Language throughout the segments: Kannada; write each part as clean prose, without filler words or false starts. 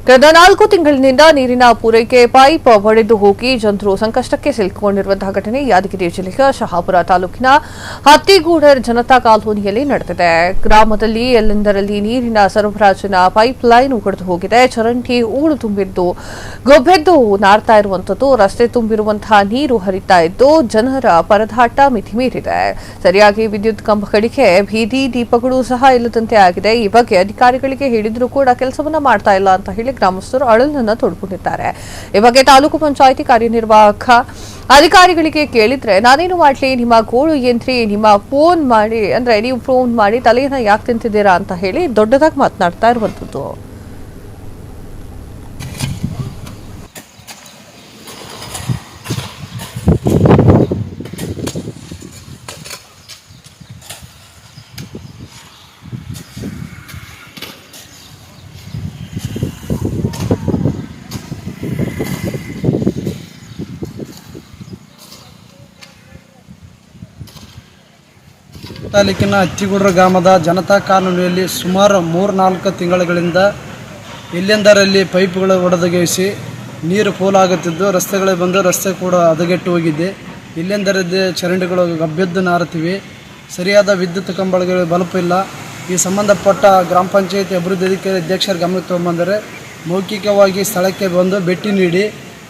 ಕಳೆದ 4 ತಿಂಗಳಿನಿಂದ ನೀರಿನ ಪೂರೈಕೆ ಪೈಪ್ ಒಡೆದು ಹೋಗಿ ಜನರು ಸಂಕಷ್ಟಕ್ಕೆ ಸಿಲುಕಿಕೊಂಡಿರುವಂತಹ ಘಟನೆ ಯಾದಗಿರಿ ಜಿಲ್ಲೆಯ ಶಹಾಪುರ ತಾಲೂಕಿನ ಹತ್ತಿಗೂಡರ್ ಜನತಾ ಕಾಲೋನಿಯಲ್ಲಿ ನಡೆದಿದೆ. ಗ್ರಾಮದಲ್ಲಿ ಎಲ್ಲೆಂದರಲ್ಲಿ ನೀರಿನ ಸರಬರಾಜಿನ ಪೈಪ್ ಲೈನ್ ಒಡೆದು ಹೋಗಿದೆ. ಚರಂಡಿ ಹೂಳು ತುಂಬಿದ್ದು ಗೊಬ್ಬೆದ್ದು ನಾರ್ತಾ ಇರುವಂತದ್ದು, ರಸ್ತೆ ತುಂಬಿರುವಂತಹ ನೀರು ಹರಿತಾ ಇದ್ದು ಜನರ ಪರದಾಟ ಮಿತಿ ಮೀರಿದೆ. ಸರಿಯಾಗಿ ವಿದ್ಯುತ್ ಕಂಬಗಳಿಗೆ ಬೀದಿ ದೀಪಗಳು ಸಹ ಇಲ್ಲದಂತೆ ಆಗಿದೆ. ಈ ಬಗ್ಗೆ ಅಧಿಕಾರಿಗಳಿಗೆ ಹೇಳಿದ್ರೂ ಕೂಡ ಕೆಲಸವನ್ನ ಮಾಡ್ತಾ ಇಲ್ಲ ಅಂತ ಹೇಳಿ ಗ್ರಾಮಸ್ಥರು ಅಳಲನ್ನ ತೋಡ್ಕೊಂಡಿದ್ದಾರೆ. ಈ ಬಗ್ಗೆ ತಾಲೂಕು ಪಂಚಾಯಿತಿ ಕಾರ್ಯನಿರ್ವಾಹಕ ಅಧಿಕಾರಿಗಳಿಗೆ ಕೇಳಿದ್ರೆ ನಾನೇನು ಮಾಡ್ಲಿ, ನಿಮ್ಮ ಗೋಳು ಯಂತ್ರಿ, ನಿಮ್ಮ ಫೋನ್ ಮಾಡಿ ಅಂದ್ರೆ ನೀವು ಫೋನ್ ಮಾಡಿ ತಲೆಯನ್ನ ಯಾಕೆ ತಿಂತಿದ್ದೀರಾ ಅಂತ ಹೇಳಿ ದೊಡ್ಡದಾಗಿ ಮಾತನಾಡ್ತಾ ಇರುವಂತದ್ದು. ತಾಲೂಕಿನ ಹತ್ತಿಗೂಡರ ಗ್ರಾಮದ ಜನತಾ ಕಾಲೋನಿಯಲ್ಲಿ ಸುಮಾರು 3-4 ತಿಂಗಳುಗಳಿಂದ ಎಲ್ಲೆಂದರಲ್ಲಿ ಪೈಪ್ಗಳು ಒಡೆದೊಗೆಸಿ ನೀರು ಪೋಲಾಗುತ್ತಿದ್ದು ರಸ್ತೆಗಳಿಗೆ ಬಂದು ರಸ್ತೆ ಕೂಡ ಹದಗೆಟ್ಟು ಹೋಗಿದೆ. ಎಲ್ಲೆಂದರಲ್ಲಿ ಚರಂಡಿಗಳು ಗಬ್ಬೆದ್ದು ನಾರುತ್ತಿವೆ. ಸರಿಯಾದ ವಿದ್ಯುತ್ ಕಂಬಗಳಿಗೆ ಬಲ್ಪ್ ಇಲ್ಲ. ಈ ಸಂಬಂಧಪಟ್ಟ ಗ್ರಾಮ ಪಂಚಾಯಿತಿ ಅಭಿವೃದ್ಧಿ ಅಧಿಕಾರಿ ಅಧ್ಯಕ್ಷರ ಗಮನಕ್ಕೆ ತಗೊಂಬಂದರೆ ಮೌಖಿಕವಾಗಿ ಸ್ಥಳಕ್ಕೆ ಬಂದು ಭೇಟಿ ನೀಡಿ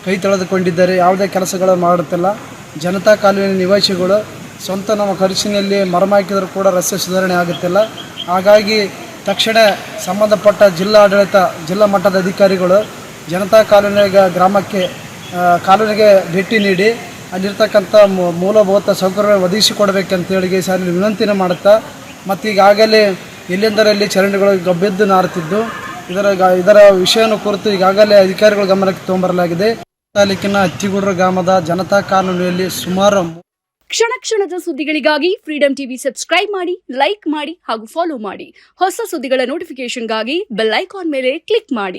ಕೈ ತೊಳೆದುಕೊಂಡಿದ್ದಾರೆ. ಯಾವುದೇ ಕೆಲಸಗಳು ಮಾಡುತ್ತಿಲ್ಲ. ಜನತಾ ಕಾಲೋನಿ ನಿವಾಸಿಗಳು ಸ್ವಂತ ನಮ್ಮ ಖರ್ಚಿನಲ್ಲಿ ಮರಮ ಹಾಕಿದರೂ ಕೂಡ ರಸ್ತೆ ಸುಧಾರಣೆ ಆಗುತ್ತಿಲ್ಲ. ಹಾಗಾಗಿ ತಕ್ಷಣ ಸಂಬಂಧಪಟ್ಟ ಜಿಲ್ಲಾ ಮಟ್ಟದ ಅಧಿಕಾರಿಗಳು ಜನತಾ ಕಾಲೋನಿಯ ಗ್ರಾಮಕ್ಕೆ ಕಾಲೋನಿಗೆ ಭೇಟಿ ನೀಡಿ ಅಲ್ಲಿರ್ತಕ್ಕಂಥ ಮೂಲಭೂತ ಸೌಕರ್ಯ ಒದಗಿಸಿಕೊಡಬೇಕಂತೇಳಿ ಸಾರಿ ವಿನಂತಿನ ಮಾಡುತ್ತಾ, ಮತ್ತು ಈಗಾಗಲೇ ಎಲ್ಲೆಂದರಲ್ಲಿ ಚರಂಡಿಗಳು ಗಬ್ಬೆದ್ದು ನಾರುತ್ತಿದ್ದು ಇದರ ವಿಷಯವನ್ನು ಕುರಿತು ಈಗಾಗಲೇ ಅಧಿಕಾರಿಗಳ ಗಮನಕ್ಕೆ ತಗೊಂಬರಲಾಗಿದೆ. ತಾಲೂಕಿನ ಹತ್ತಿಗೂಡರ ಗ್ರಾಮದ ಜನತಾ ಕಾಲೋನಿಯಲ್ಲಿ ಸುಮಾರು ಕ್ಷಣ ಕ್ಷಣದ ಸುದ್ದಿಗಳಿಗಾಗಿ ಫ್ರೀಡಂ ಟಿವಿ ಸಬ್ಸ್ಕ್ರೈಬ್ ಮಾಡಿ, ಲೈಕ್ ಮಾಡಿ ಹಾಗೂ ಫಾಲೋ ಮಾಡಿ. ಹೊಸ ಸುದ್ದಿಗಳ ನೋಟಿಫಿಕೇಶನ್ಗಾಗಿ ಬೆಲ್ ಐಕಾನ್ ಮೇಲೆ ಕ್ಲಿಕ್ ಮಾಡಿ.